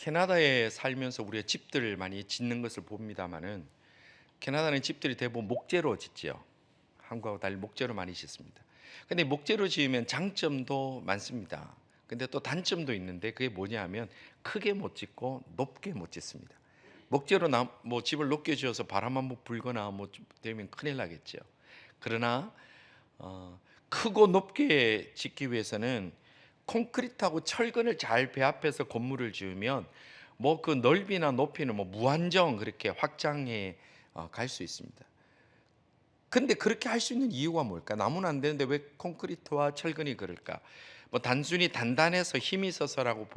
캐나다에 살면서 우리가 집들을 많이 짓는 것을 봅니다마는 캐나다는 집들이 대부분 목재로 짓지요. 한국하고 달리 목재로 많이 짓습니다. 근데 목재로 지으면 장점도 많습니다. 근데 또 단점도 있는데 그게 뭐냐 하면 크게 못 짓고 높게 못 짓습니다. 목재로 집을 높게 지어서 바람 한번 불거나 되면 큰일 나겠죠. 그러나 크고 높게 짓기 위해서는 콘크리트하고 철근을 잘 배합해서 건물을 지으면 그 넓이나 높이는 무한정 그렇게 확장해 갈 수 있습니다. 근데 그렇게 할 수 있는 이유가 뭘까? 나무는 안 되는데 왜 콘크리트와 철근이 그럴까? 단순히 단단해서 힘이 있어서라고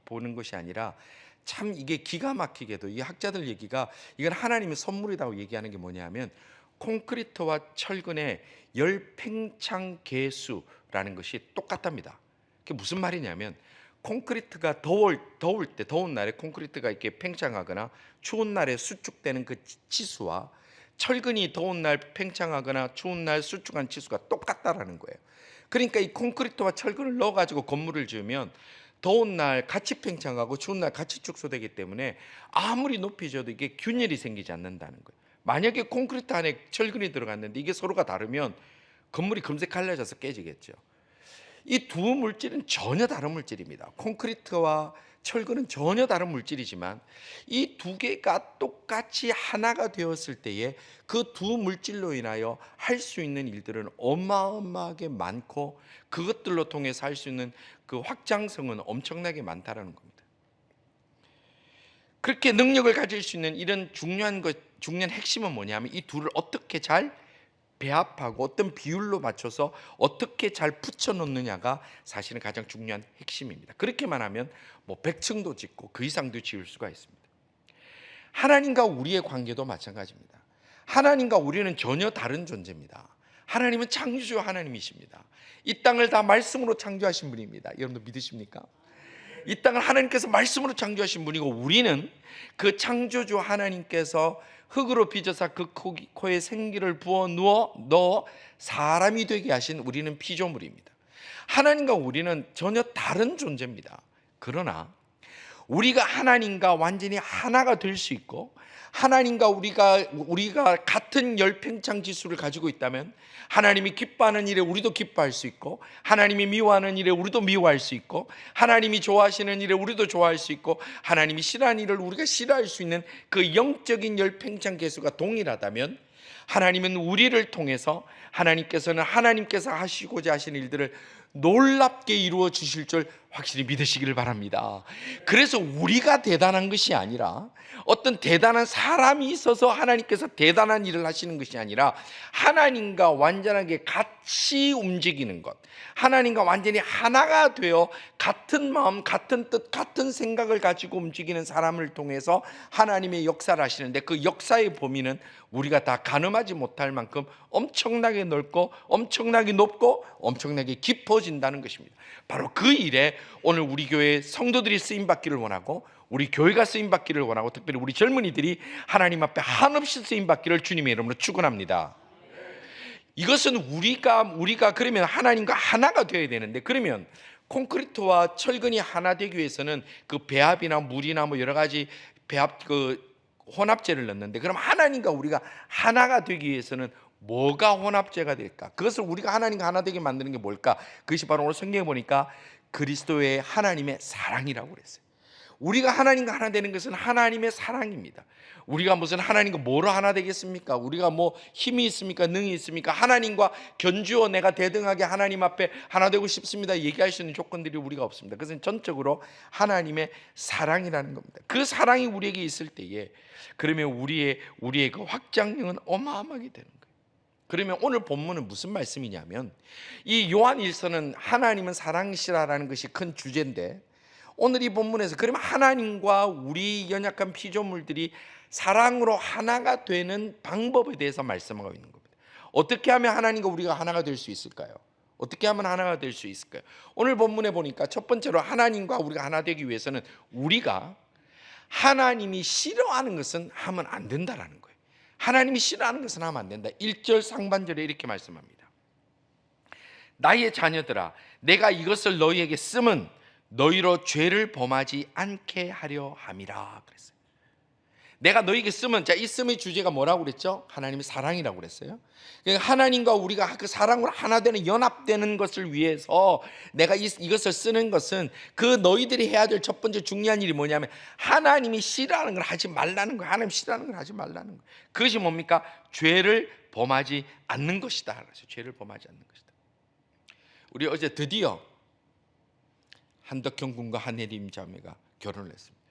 보는 것이 아니라 참 이게 기가 막히게도 이 학자들 얘기가 이건 하나님의 선물이라고 얘기하는 게 뭐냐면 콘크리트와 철근의 열팽창 계수라는 것이 똑같답니다. 그게 무슨 말이냐면 콘크리트가 더운 날에 콘크리트가 이렇게 팽창하거나 추운 날에 수축되는 그 치수와 철근이 더운 날 팽창하거나 추운 날 수축한 치수가 똑같다라는 거예요. 그러니까 이 콘크리트와 철근을 넣어가지고 건물을 지으면 더운 날 같이 팽창하고 추운 날 같이 축소되기 때문에 아무리 높이 지어도 이게 균열이 생기지 않는다는 거예요. 만약에 콘크리트 안에 철근이 들어갔는데 이게 서로가 다르면 건물이 금세 갈라져서 깨지겠죠. 이 두 물질은 전혀 다른 물질입니다. 콘크리트와 철근은 전혀 다른 물질이지만 이 두 개가 똑같이 하나가 되었을 때에 그 두 물질로 인하여 할 수 있는 일들은 어마어마하게 많고 그것들로 통해서 할 수 있는 그 확장성은 엄청나게 많다라는 겁니다. 그렇게 능력을 가질 수 있는 이런 중요한 핵심은 뭐냐면 이 둘을 어떻게 잘 배합하고 어떤 비율로 맞춰서 어떻게 잘 붙여 놓느냐가 사실은 가장 중요한 핵심입니다. 그렇게만 하면 100층도 짓고 그 이상도 지을 수가 있습니다. 하나님과 우리의 관계도 마찬가지입니다. 하나님과 우리는 전혀 다른 존재입니다. 하나님은 창조주 하나님이십니다. 이 땅을 다 말씀으로 창조하신 분입니다. 여러분들 믿으십니까? 이 땅을 하나님께서 말씀으로 창조하신 분이고 우리는 그 창조주 하나님께서 흙으로 빚어서 그 코에 생기를 부어 넣어 사람이 되게 하신 우리는 피조물입니다. 하나님과 우리는 전혀 다른 존재입니다. 그러나 우리가 하나님과 완전히 하나가 될 수 있고 하나님과 우리가 같은 열팽창 지수를 가지고 있다면 하나님이 기뻐하는 일에 우리도 기뻐할 수 있고 하나님이 미워하는 일에 우리도 미워할 수 있고 하나님이 좋아하시는 일에 우리도 좋아할 수 있고 하나님이 싫어하는 일을 우리가 싫어할 수 있는 그 영적인 열팽창 계수가 동일하다면 하나님은 우리를 통해서 하나님께서 하시고자 하시는 일들을 놀랍게 이루어 주실 줄 확실히 믿으시기를 바랍니다. 그래서 우리가 대단한 것이 아니라 어떤 대단한 사람이 있어서 하나님께서 대단한 일을 하시는 것이 아니라 하나님과 완전하게 같이 움직이는 것, 하나님과 완전히 하나가 되어 같은 마음, 같은 뜻, 같은 생각을 가지고 움직이는 사람을 통해서 하나님의 역사를 하시는데 그 역사의 범위는 우리가 다 가늠하지 못할 만큼 엄청나게 넓고 엄청나게 높고 엄청나게 깊어진다는 것입니다. 바로 그 일에 오늘 우리 교회 성도들이 쓰임받기를 원하고 우리 교회가 쓰임받기를 원하고 특별히 우리 젊은이들이 하나님 앞에 한없이 쓰임받기를 주님의 이름으로 축원합니다. 이것은 우리가 그러면 하나님과 하나가 되어야 되는데 그러면 콘크리트와 철근이 하나 되기 위해서는 그 배합이나 물이나 여러 가지 혼합제를 넣는데 그럼 하나님과 우리가 하나가 되기 위해서는 뭐가 혼합제가 될까? 그것을 우리가 하나님과 하나 되게 만드는 게 뭘까? 그것이 바로 오늘 성경에 보니까 그리스도의 하나님의 사랑이라고 그랬어요. 우리가 하나님과 하나 되는 것은 하나님의 사랑입니다. 우리가 무슨 하나님과 뭐로 하나 되겠습니까? 우리가 힘이 있습니까? 능이 있습니까? 하나님과 견주어 내가 대등하게 하나님 앞에 하나 되고 싶습니다 얘기할 수 있는 조건들이 우리가 없습니다. 그것은 전적으로 하나님의 사랑이라는 겁니다. 그 사랑이 우리에게 있을 때에 그러면 우리의 그 확장력은 어마어마하게 되는 거예요. 그러면 오늘 본문은 무슨 말씀이냐면 이 요한 1서는 하나님은 사랑이시라는 것이 큰 주제인데 오늘 이 본문에서 그러면 하나님과 우리 연약한 피조물들이 사랑으로 하나가 되는 방법에 대해서 말씀하고 있는 겁니다. 어떻게 하면 하나님과 우리가 하나가 될 수 있을까요? 어떻게 하면 하나가 될 수 있을까요? 오늘 본문에 보니까 첫 번째로 하나님과 우리가 하나 되기 위해서는 우리가 하나님이 싫어하는 것은 하면 안 된다라는 거예요. 하나님이 싫어하는 것은 하면 안 된다. 1절 상반절에 이렇게 말씀합니다. 나의 자녀들아 내가 이것을 너희에게 쓰면 너희로 죄를 범하지 않게 하려 함이라 그랬어요. 내가 너에게 쓰면, 자, 이 쓰의 주제가 뭐라고 그랬죠? 하나님의 사랑이라고 그랬어요. 그러니까 하나님과 우리가 그 사랑으로 하나 되는, 연합되는 것을 위해서 내가 이것을 쓰는 것은, 그 너희들이 해야 될 첫 번째 중요한 일이 뭐냐면 하나님이 싫어하는 걸 하지 말라는 거예요. 하나님 싫어하는 걸 하지 말라는 거예요. 그것이 뭡니까? 죄를 범하지 않는 것이다. 그래서 죄를 범하지 않는 것이다. 우리 어제 드디어 한덕형 군과 한혜림 자매가 결혼을 했습니다.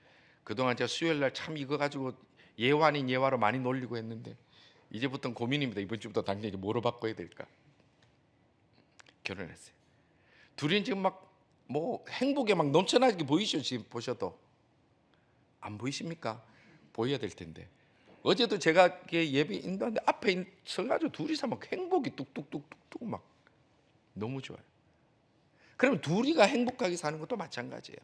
그동안 제가 수요일날 참 이거 가지고 예화 아닌 예화로 많이 놀리고 했는데 이제부터는 고민입니다. 이번 주부터 당장 뭐로 바꿔야 될까? 결혼했어요. 둘이 지금 막 뭐 행복에 막 넘쳐나게 보이시죠? 지금 보셔도 안 보이십니까? 보여야 될 텐데. 어제도 제가 예배 인도하는데 앞에 서가지고 둘이서 막 행복이 뚝뚝뚝뚝뚝 막 너무 좋아요. 그러면 둘이가 행복하게 사는 것도 마찬가지예요.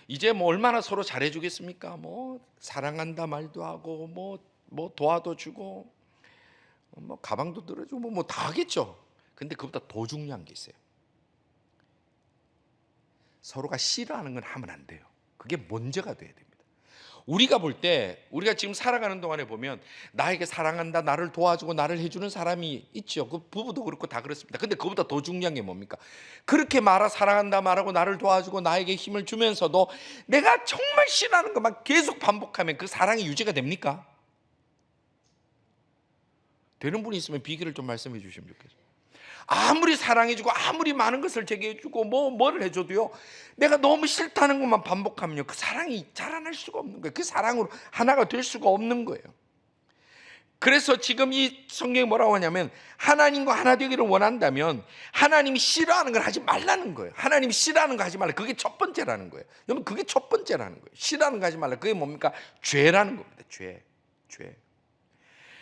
이제 뭐 얼마나 서로 잘해주겠습니까? 뭐 사랑한다 말도 하고 뭐 도와도 주고 뭐 가방도 들어주고 뭐 다 하겠죠. 근데 그보다 더 중요한 게 있어요. 서로가 싫어하는 건 하면 안 돼요. 그게 먼저가 돼야 됩니다. 우리가 볼 때, 우리가 지금 살아가는 동안에 보면 나에게 사랑한다, 나를 도와주고 나를 해주는 사람이 있죠. 그 부부도 그렇고 다 그렇습니다. 근데 그보다 더 중요한 게 뭡니까? 그렇게 사랑한다 말하고 나를 도와주고 나에게 힘을 주면서도 내가 정말 싫어하는 것만 계속 반복하면 그 사랑이 유지가 됩니까? 되는 분이 있으면 비결을 좀 말씀해 주시면 좋겠어요. 아무리 사랑해주고 아무리 많은 것을 제게 해주고 뭐를 해줘도요, 내가 너무 싫다는 것만 반복하면요, 그 사랑이 자라날 수가 없는 거예요. 그 사랑으로 하나가 될 수가 없는 거예요. 그래서 지금 이 성경이 뭐라고 하냐면, 하나님과 하나 되기를 원한다면 하나님이 싫어하는 걸 하지 말라는 거예요. 하나님이 싫어하는 거 하지 말라. 그게 첫 번째라는 거예요. 여러분, 그게 첫 번째라는 거예요. 싫어하는 거 하지 말라. 그게 뭡니까? 죄라는 겁니다. 죄.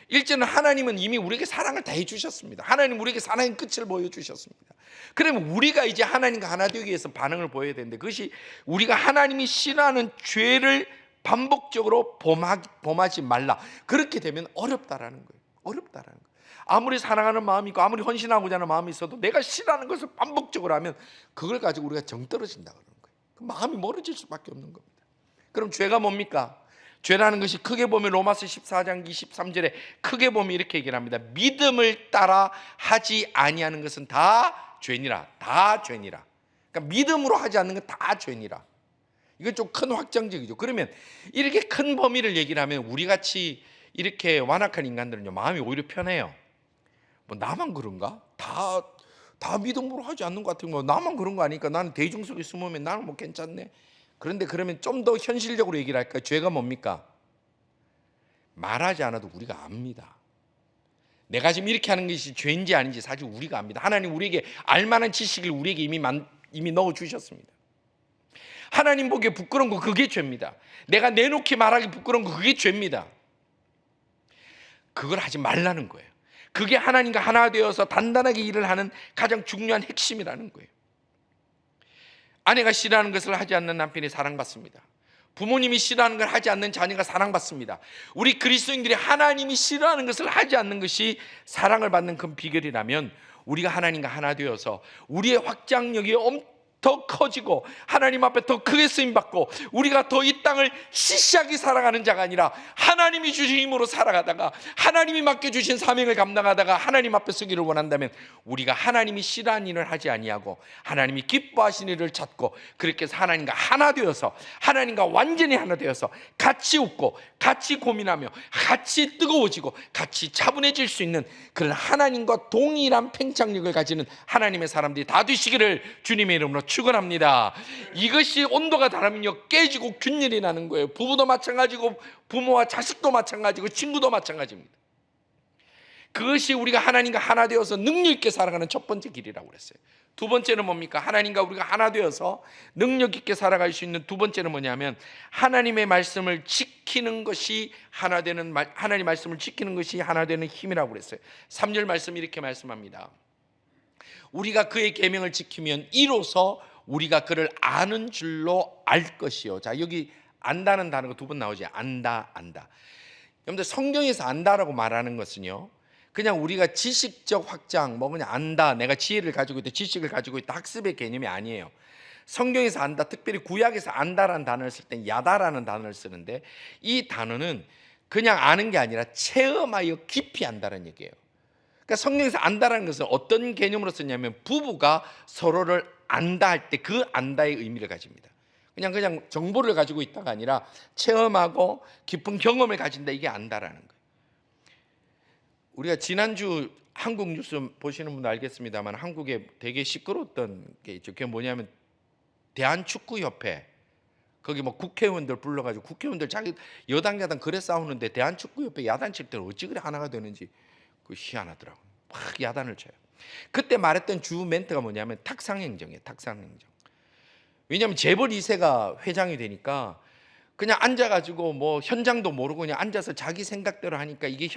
일제는 하나님은 이미 우리에게 사랑을 다 해주셨습니다. 하나님 우리에게 사랑의 끝을 보여주셨습니다. 그러면 우리가 이제 하나님과 하나 되기 위해서 반응을 보여야 되는데, 그것이 우리가 하나님이 싫어하는 죄를 반복적으로 범하지 말라. 그렇게 되면 어렵다라는 거예요. 어렵다라는 거예요. 아무리 사랑하는 마음이 있고 아무리 헌신하고자 하는 마음이 있어도 내가 싫어하는 것을 반복적으로 하면 그걸 가지고 우리가 정 떨어진다 그러는 거예요. 그 마음이 멀어질 수밖에 없는 겁니다. 그럼 죄가 뭡니까? 죄라는 것이 크게 보면 로마서 14장 23절에 크게 보면 이렇게 얘기를 합니다. 믿음을 따라 하지 아니하는 것은 다 죄니라. 다 죄니라. 그러니까 믿음으로 하지 않는 건 다 죄니라. 이건 좀 큰 확장적이죠. 그러면 이렇게 큰 범위를 얘기를 하면 우리같이 이렇게 완악한 인간들은요, 마음이 오히려 편해요. 뭐 나만 그런가? 다 믿음으로 하지 않는 것 같은 거, 나만 그런 거 아니까 나는 대중 속에 숨으면 나는 뭐 괜찮네. 그런데 그러면 좀 더 현실적으로 얘기를 할까요? 죄가 뭡니까? 말하지 않아도 우리가 압니다. 내가 지금 이렇게 하는 것이 죄인지 아닌지 사실 우리가 압니다. 하나님 우리에게 알만한 지식을 우리에게 이미 넣어주셨습니다. 하나님 보기에 부끄러운 거 그게 죄입니다. 내가 내놓기 말하기 부끄러운 거 그게 죄입니다. 그걸 하지 말라는 거예요. 그게 하나님과 하나 되어서 단단하게 일을 하는 가장 중요한 핵심이라는 거예요. 아내가 싫어하는 것을 하지 않는 남편이 사랑받습니다. 부모님이 싫어하는 걸 하지 않는 자녀가 사랑받습니다. 우리 그리스도인들이 하나님이 싫어하는 것을 하지 않는 것이 사랑을 받는 큰 비결이라면, 우리가 하나님과 하나 되어서 우리의 확장력이 더 커지고 하나님 앞에 더 크게 쓰임받고 우리가 더 이 땅을 시시하게 살아가는 자가 아니라 하나님이 주신 힘으로 살아가다가 하나님이 맡겨주신 사명을 감당하다가 하나님 앞에 서기를 원한다면, 우리가 하나님이 싫어하는 일을 하지 아니하고 하나님이 기뻐하시는 일을 찾고, 그렇게 해서 하나님과 하나 되어서, 하나님과 완전히 하나 되어서 같이 웃고 같이 고민하며 같이 뜨거워지고 같이 차분해질 수 있는 그런 하나님과 동일한 팽창력을 가지는 하나님의 사람들이 다 되시기를 주님의 이름으로 축원합니다. 이것이 온도가 다르면요, 깨지고 균열이 나는 거예요. 부부도 마찬가지고 부모와 자식도 마찬가지고 친구도 마찬가지입니다. 그것이 우리가 하나님과 하나 되어서 능력 있게 살아가는 첫 번째 길이라고 그랬어요. 두 번째는 뭡니까? 하나님과 우리가 하나 되어서 능력 있게 살아갈 수 있는 두 번째는 뭐냐면, 하나님의 말씀을 지키는 것이 하나 되는, 하나님의 말씀을 지키는 것이 하나 되는 힘이라고 그랬어요. 3절 말씀 이렇게 말씀합니다. 우리가 그의 계명을 지키면 이로써 우리가 그를 아는 줄로 알 것이요. 자, 여기 안다는 단어가 두 번 나오지. 안다. 여러분들, 성경에서 안다라고 말하는 것은요, 그냥 우리가 지식적 확장, 그냥 안다, 내가 지혜를 가지고 있다, 지식을 가지고 있다, 학습의 개념이 아니에요. 성경에서 안다, 특별히 구약에서 안다라는 단어를 쓸 때 야다라는 단어를 쓰는데, 이 단어는 그냥 아는 게 아니라 체험하여 깊이 안다는 얘기예요. 그러니까 성경에서 안다라는 것은 어떤 개념으로 쓰냐면 부부가 서로를 안다 할 때 그 안다의 의미를 가집니다. 그냥 정보를 가지고 있다가 아니라 체험하고 깊은 경험을 가진다, 이게 안다라는 거예요. 우리가 지난주 한국 뉴스 보시는 분도 알겠습니다만 한국에 되게 시끄러웠던 게 있죠. 그게 뭐냐면 대한축구협회, 거기 뭐 국회의원들 불러가지고 국회의원들 자기 여당 야당 그래 싸우는데 대한축구협회 야단칠 때는 어찌 그래 하나가 되는지 그 희한하더라고요. 막 야단을 쳐요. 그때 말했던 주 멘트가 뭐냐면 탁상행정이에요. 탁상행정. 왜냐하면 재벌 2세가 회장이 되니까 그냥 앉아가지고 뭐 현장도 모르고 그냥 앉아서 자기 생각대로 하니까 이게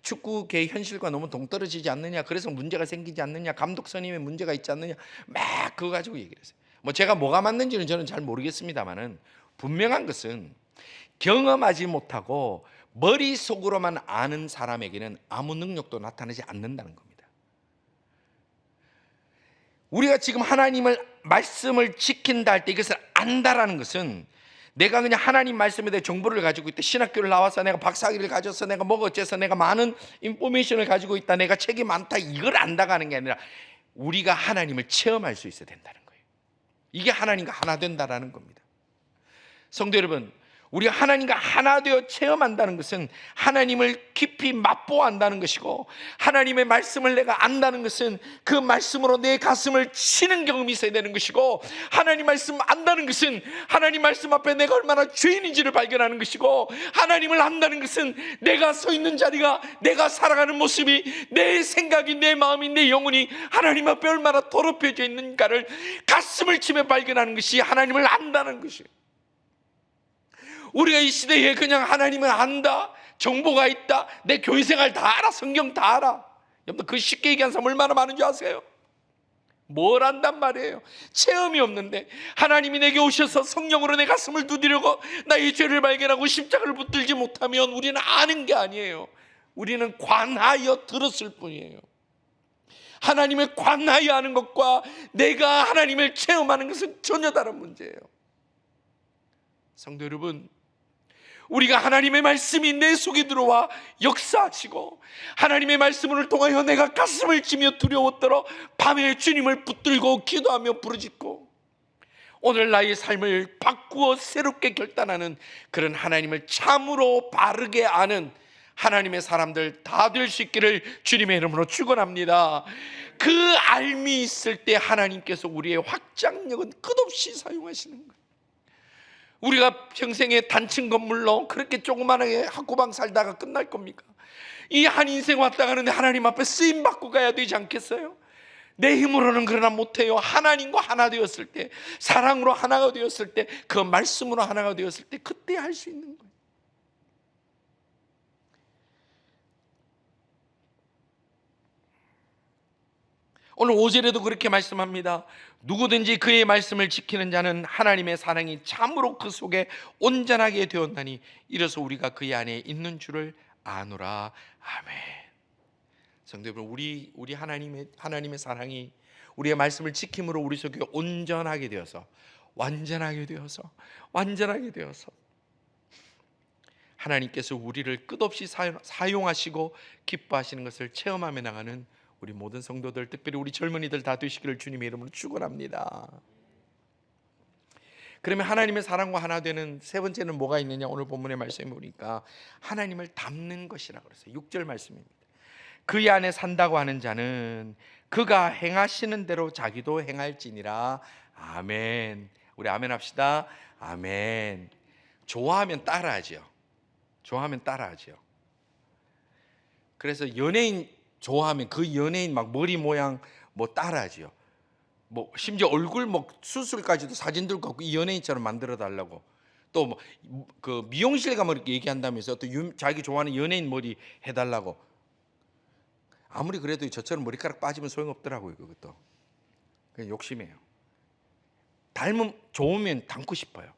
축구계의 현실과 너무 동떨어지지 않느냐, 그래서 문제가 생기지 않느냐, 감독 선임에 문제가 있지 않느냐, 막 그거 가지고 얘기를 했어요. 뭐 제가 뭐가 맞는지는 저는 잘 모르겠습니다만은 분명한 것은 경험하지 못하고 머릿속으로만 아는 사람에게는 아무 능력도 나타나지 않는다는 겁니다. 우리가 지금 하나님을 말씀을 지킨다 할 때 이것을 안다라는 것은 내가 그냥 하나님 말씀에 대해 정보를 가지고 있다, 신학교를 나와서 내가 박사학위를 가져서 내가 뭐가 어째서 내가 많은 인포메이션을 가지고 있다, 내가 책이 많다, 이걸 안다가 하는 게 아니라 우리가 하나님을 체험할 수 있어야 된다는 거예요. 이게 하나님과 하나 된다라는 겁니다. 성도 여러분, 우리가 하나님과 하나 되어 체험한다는 것은 하나님을 깊이 맛보아한다는 것이고, 하나님의 말씀을 내가 안다는 것은 그 말씀으로 내 가슴을 치는 경험이 있어야 되는 것이고, 하나님 말씀 안다는 것은 하나님 말씀 앞에 내가 얼마나 죄인인지를 발견하는 것이고, 하나님을 안다는 것은 내가 서 있는 자리가, 내가 살아가는 모습이, 내 생각이, 내 마음이, 내 영혼이 하나님 앞에 얼마나 더럽혀져 있는가를 가슴을 치며 발견하는 것이 하나님을 안다는 것이에요. 우리가 이 시대에 그냥 하나님을 안다, 정보가 있다, 내 교회생활 다 알아, 성경 다 알아. 여러분 그 쉽게 얘기한 사람 얼마나 많은 줄 아세요? 뭘 안단 말이에요? 체험이 없는데 하나님이 내게 오셔서 성령으로 내 가슴을 두드리고 나의 죄를 발견하고 십자가를 붙들지 못하면 우리는 아는 게 아니에요. 우리는 관하여 들었을 뿐이에요. 하나님을 관하여 아는 것과 내가 하나님을 체험하는 것은 전혀 다른 문제예요. 성도 여러분, 우리가 하나님의 말씀이 내 속에 들어와 역사하시고 하나님의 말씀을 통하여 내가 가슴을 치며 두려웠더러 밤에 주님을 붙들고 기도하며 부르짖고 오늘 나의 삶을 바꾸어 새롭게 결단하는 그런 하나님을 참으로 바르게 아는 하나님의 사람들 다 될 수 있기를 주님의 이름으로 축원합니다. 그 알미 있을 때 하나님께서 우리의 확장력은 끝없이 사용하시는 거예요. 우리가 평생에 단층 건물로 그렇게 조그만하게 학구방 살다가 끝날 겁니까? 이 한 인생 왔다 가는데 하나님 앞에 쓰임 받고 가야 되지 않겠어요? 내 힘으로는 그러나 못해요. 하나님과 하나 되었을 때, 사랑으로 하나가 되었을 때, 그 말씀으로 하나가 되었을 때 그때 할 수 있는 거예요. 오늘 5절에도 그렇게 말씀합니다. 누구든지 그의 말씀을 지키는 자는 하나님의 사랑이 참으로 그 속에 온전하게 되었나니 이래서 우리가 그의 안에 있는 줄을 아노라. 아멘. 성도 여러분, 우리 하나님의 사랑이 우리의 말씀을 지킴으로 우리 속에 온전하게 되어서 완전하게 되어서 하나님께서 우리를 끝없이 사용하시고 기뻐하시는 것을 체험하며 나가는 우리 모든 성도들, 특별히 우리 젊은이들 다 되시기를 주님의 이름으로 축원합니다. 그러면 하나님의 사랑과 하나 되는 세 번째는 뭐가 있느냐? 오늘 본문의 말씀에 보니까 하나님을 닮는 것이라고 그랬어요. 6절 말씀입니다. 그의 안에 산다고 하는 자는 그가 행하시는 대로 자기도 행할지니라. 아멘. 우리 아멘 합시다. 아멘. 좋아하면 따라하죠. 그래서 연예인 좋아하면 그 연예인 막 머리 모양 뭐 따라하지요. 뭐 심지어 얼굴 뭐 수술까지도 사진 들고 이 연예인처럼 만들어 달라고. 또 뭐 그 미용실 가면 이렇게 얘기한다면서 또 자기 좋아하는 연예인 머리 해달라고. 아무리 그래도 저처럼 머리카락 빠지면 소용없더라고요. 그것도 그냥 욕심이에요. 좋으면 닮고 싶어요.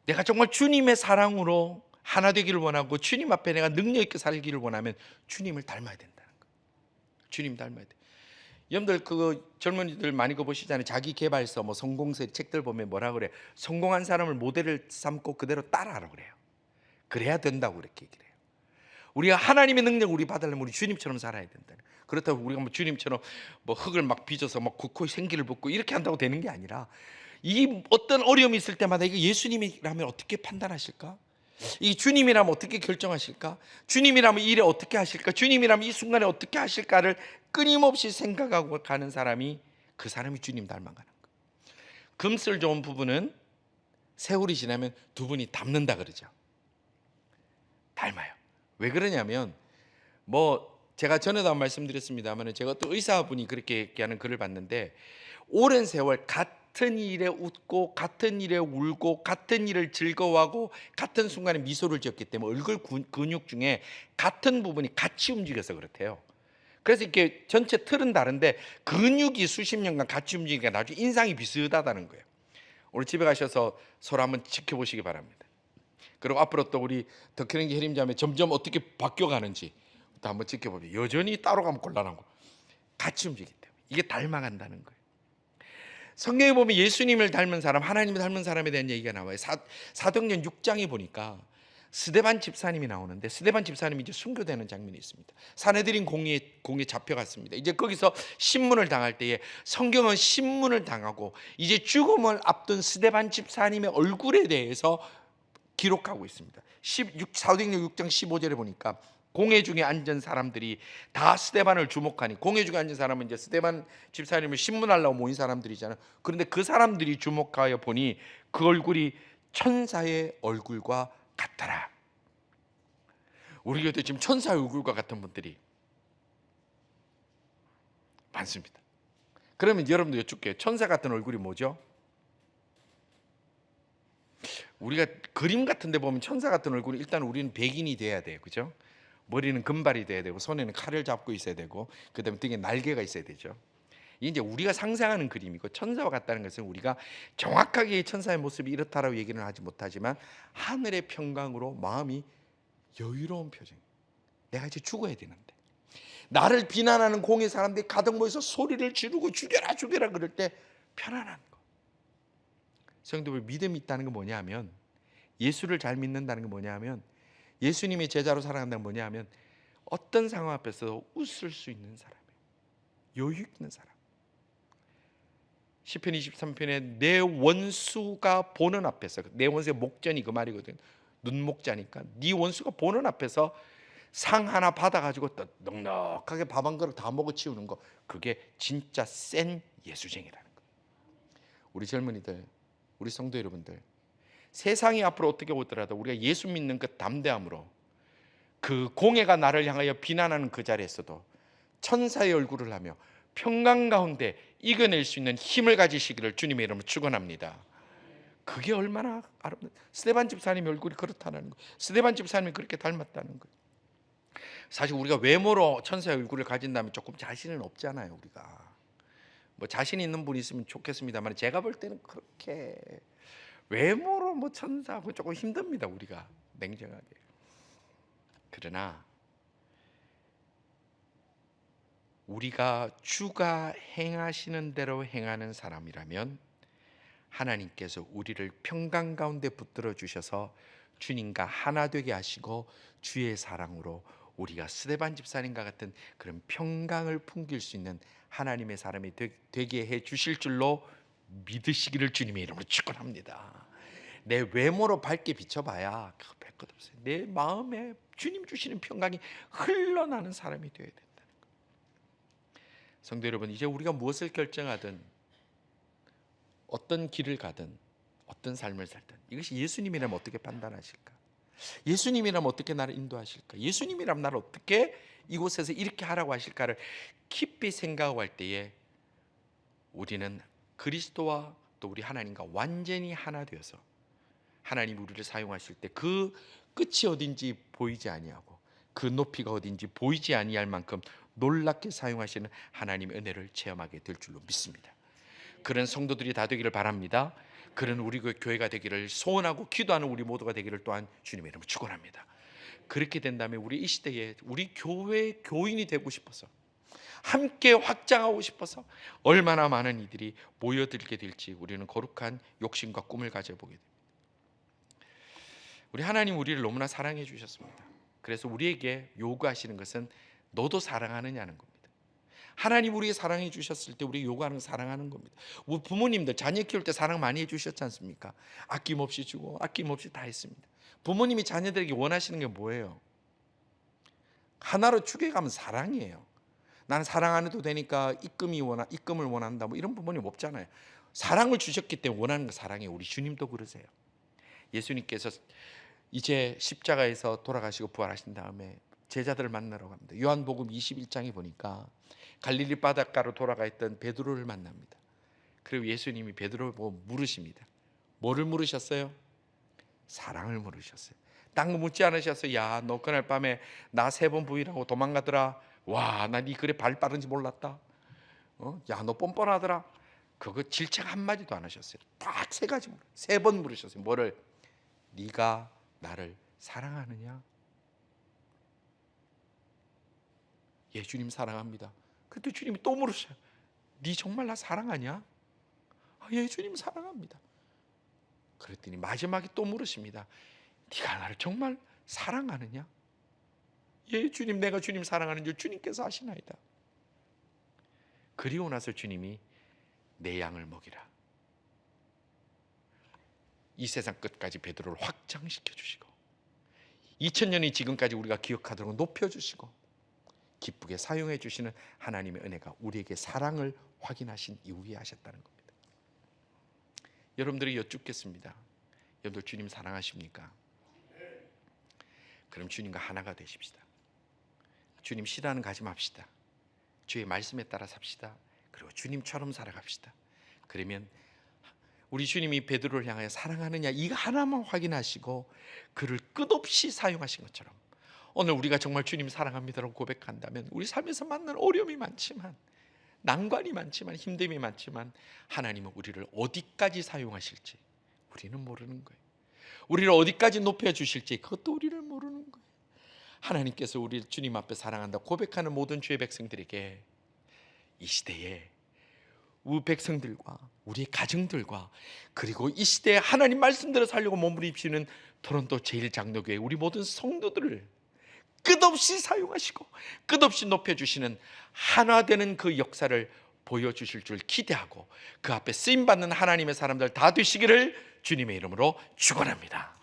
내가 정말 주님의 사랑으로 하나 되기를 원하고 주님 앞에 내가 능력 있게 살기를 원하면 주님을 닮아야 된다는 거예요. 주님 닮아야 돼. 여러분들 그 젊은이들 많이 그 보시잖아요. 자기 개발서 뭐 성공서 책들 보면 뭐라 그래? 성공한 사람을 모델을 삼고 그대로 따라하라고 그래요. 그래야 된다고 그렇게 얘기를 해요. 우리가 하나님의 능력을 우리 받으려면 우리 주님처럼 살아야 된다. 그렇다고 우리가 뭐 주님처럼 뭐 흙을 막 빚어서 막 굳고 생기를 붓고 이렇게 한다고 되는 게 아니라, 이 어떤 어려움이 있을 때마다 이거 예수님이라면 어떻게 판단하실까? 이 주님이라면 어떻게 결정하실까? 주님이라면 이 일에 어떻게 하실까? 주님이라면 이 순간에 어떻게 하실까를 끊임없이 생각하고 가는 사람이, 그 사람이 주님 닮아가는 거예요. 금슬 좋은 부부는 세월이 지나면 두 분이 닮는다 그러죠. 닮아요. 왜 그러냐면, 뭐 제가 전에도 한 말씀드렸습니다만, 제가 또 의사분이 그렇게 얘기하는 글을 봤는데, 오랜 세월 같은 일에 웃고 같은 일에 울고 같은 일을 즐거워하고 같은 순간에 미소를 지었기 때문에 얼굴 근육 중에 같은 부분이 같이 움직여서 그렇대요. 그래서 이렇게 전체 틀은 다른데 근육이 수십 년간 같이 움직이니까 나중에 인상이 비슷하다는 거예요. 오늘 집에 가셔서 서로 한번 지켜보시기 바랍니다. 그리고 앞으로 또 우리 덕혜령기 혜림자매 점점 어떻게 바뀌어가는지 또 한번 지켜보면, 여전히 따로 가면 곤란하고 같이 움직이기 때문에 이게 닮아간다는 거예요. 성경에 보면 예수님을 닮은 사람, 하나님을 닮은 사람에 대한 얘기가 나와요. 사도행전 6장에 보니까 스데반 집사님이 나오는데, 스데반 집사님이 이제 순교되는 장면이 있습니다. 사내들인 공에 잡혀갔습니다. 이제 거기서 신문을 당할 때에, 성경은 신문을 당하고 이제 죽음을 앞둔 스데반 집사님의 얼굴에 대해서 기록하고 있습니다. 사도행전 6장 15절에 보니까 공회 중에 앉은 사람들이 다 스데반을 주목하니, 공회 중에 앉은 사람은 이제 스데반 집사님을 신문하려고 모인 사람들이잖아요. 그런데 그 사람들이 주목하여 보니 그 얼굴이 천사의 얼굴과 같더라. 우리 교회도 지금 천사의 얼굴과 같은 분들이 많습니다. 그러면 여러분도 여쭙게요. 천사 같은 얼굴이 뭐죠? 우리가 그림 같은 데 보면 천사 같은 얼굴은 일단 우리는 백인이 돼야 돼요. 그죠? 머리는 금발이 돼야 되고 손에는 칼을 잡고 있어야 되고 그다음에 등에 날개가 있어야 되죠. 이게 이제 우리가 상상하는 그림이고, 천사와 같다는 것은 우리가 정확하게 천사의 모습이 이렇다라고 얘기는 하지 못하지만 하늘의 평강으로 마음이 여유로운 표정. 내가 이제 죽어야 되는데 나를 비난하는 공의 사람들이 가득 모여서 소리를 지르고 죽여라 죽여라 그럴 때 편안한 거. 성도들, 믿음이 있다는 건 뭐냐 하면, 예수를 잘 믿는다는 건 뭐냐 하면, 예수님의 제자로 살아간다는 건 뭐냐 하면, 어떤 상황 앞에서 웃을 수 있는 사람이에요. 여유 있는 사람. 시편 23편에 내 원수가 보는 앞에서, 내 원수의 목전이 그 말이거든. 눈목자니까. 네 원수가 보는 앞에서 상 하나 받아가지고 넉넉하게 밥 한 그릇 다 먹어 치우는 거, 그게 진짜 센 예수쟁이라는 거예요. 우리 젊은이들, 우리 성도 여러분들, 세상이 앞으로 어떻게 오더라도 우리가 예수 믿는 그 담대함으로, 그 공회가 나를 향하여 비난하는 그 자리에서도 천사의 얼굴을 하며 평강 가운데 이겨낼 수 있는 힘을 가지시기를 주님의 이름으로 축원합니다. 그게 얼마나 아름다운, 스데반 집사님의 얼굴이 그렇다는 거예요. 스데반 집사님이 그렇게 닮았다는 거예요. 사실 우리가 외모로 천사의 얼굴을 가진다면 조금 자신은 없잖아요. 우리가 뭐 자신 있는 분이 있으면 좋겠습니다만, 제가 볼 때는 그렇게 외모로 뭐 천사하고 조금 힘듭니다. 우리가 냉정하게. 그러나 우리가 주가 행하시는 대로 행하는 사람이라면 하나님께서 우리를 평강 가운데 붙들어 주셔서 주님과 하나 되게 하시고 주의 사랑으로 우리가 스데반 집사님과 같은 그런 평강을 풍길 수 있는 하나님의 사람이 되게 해 주실 줄로 믿으시기를 주님의 이름으로 축원합니다. 내 외모로 밝게 비춰봐야 그거 별 것 없어요. 내 마음에 주님 주시는 평강이 흘러나는 사람이 되어야 된다는 거예요. 성도 여러분, 이제 우리가 무엇을 결정하든, 어떤 길을 가든, 어떤 삶을 살든, 이것이 예수님이라면 어떻게 판단하실까? 예수님이라면 어떻게 나를 인도하실까? 예수님이라면 나를 어떻게 이곳에서 이렇게 하라고 하실까를 깊이 생각하고 할 때에 우리는 그리스도와 또 우리 하나님과 완전히 하나 되어서 하나님이 우리를 사용하실 때 그 끝이 어딘지 보이지 아니하고 그 높이가 어딘지 보이지 아니할 만큼 놀랍게 사용하시는 하나님의 은혜를 체험하게 될 줄로 믿습니다. 그런 성도들이 다 되기를 바랍니다. 그런 우리 교회가 되기를 소원하고 기도하는 우리 모두가 되기를 또한 주님의 이름으로 축원합니다. 그렇게 된다면 우리 이 시대에 우리 교회의 교인이 되고 싶어서, 함께 확장하고 싶어서 얼마나 많은 이들이 모여들게 될지 우리는 거룩한 욕심과 꿈을 가져보게 됩니다. 우리 하나님 우리를 너무나 사랑해 주셨습니다. 그래서 우리에게 요구하시는 것은 너도 사랑하느냐는 겁니다. 하나님 우리에게 사랑해 주셨을 때 우리 요구하는 건 사랑하는 겁니다. 우리 부모님들 자녀 키울 때 사랑 많이 해주셨지 않습니까? 아낌없이 주고 아낌없이 다 했습니다. 부모님이 자녀들에게 원하시는 게 뭐예요? 하나로 추격하면 사랑이에요. 나는 사랑 안 해도 되니까 입금을 원한다, 뭐 이런 부모님 없잖아요. 사랑을 주셨기 때문에 원하는 거 사랑이에요. 우리 주님도 그러세요. 예수님께서 이제 십자가에서 돌아가시고 부활하신 다음에 제자들을 만나러 갑니다. 요한복음 21장에 보니까 갈릴리 바닷가로 돌아가 있던 베드로를 만납니다. 그리고 예수님이 베드로를 보고 물으십니다. 뭐를 물으셨어요? 사랑을 물으셨어요. 딴 거 묻지 않으셨어요. 야, 너 그날 밤에 나 3번 부인하고 도망가더라. 와, 나 네 그래 발 빠른지 몰랐다. 야, 너 뻔뻔하더라. 그거 질책 한마디도 안 하셨어요. 딱 3가지 3번 물으셨어요. 뭐를? 네가 나를 사랑하느냐? 예, 주님 사랑합니다. 그때 주님이 또 물으셔요. 네 정말 나 사랑하냐? 예, 주님 사랑합니다. 그랬더니 마지막에 또 물으십니다. 네가 나를 정말 사랑하느냐? 예, 주님, 내가 주님 사랑하는 줄 주님께서 아시나이다. 그리고 나서 주님이 내 양을 먹이라. 이 세상 끝까지 베드로를 확장시켜 주시고 2000년이 지금까지 우리가 기억하도록 높여주시고 기쁘게 사용해 주시는 하나님의 은혜가 우리에게 사랑을 확인하신 이후에 하셨다는 겁니다. 여러분들이 여쭙겠습니다. 여러분들 주님 사랑하십니까? 그럼 주님과 하나가 되십시다. 주님 싫어하는 가지 맙시다. 주의 말씀에 따라 삽시다. 그리고 주님처럼 살아갑시다. 그러면 우리 주님이 베드로를 향하여 사랑하느냐 이거 하나만 확인하시고 그를 끝없이 사용하신 것처럼 오늘 우리가 정말 주님 사랑합니다라고 고백한다면 우리 삶에서 만나는 어려움이 많지만 난관이 많지만 힘듦이 많지만 하나님은 우리를 어디까지 사용하실지 우리는 모르는 거예요. 우리를 어디까지 높여주실지 그것도 우리를 모르는 거예요. 하나님께서 우리 주님 앞에 사랑한다 고백하는 모든 주의 백성들에게 이 시대에 우리 백성들과 우리의 가정들과 그리고 이 시대에 하나님 말씀대로 살려고 몸부림치는 토론토 제1장로교회 우리 모든 성도들을 끝없이 사용하시고 끝없이 높여주시는 하나 되는 그 역사를 보여주실 줄 기대하고 그 앞에 쓰임받는 하나님의 사람들 다 되시기를 주님의 이름으로 축원합니다.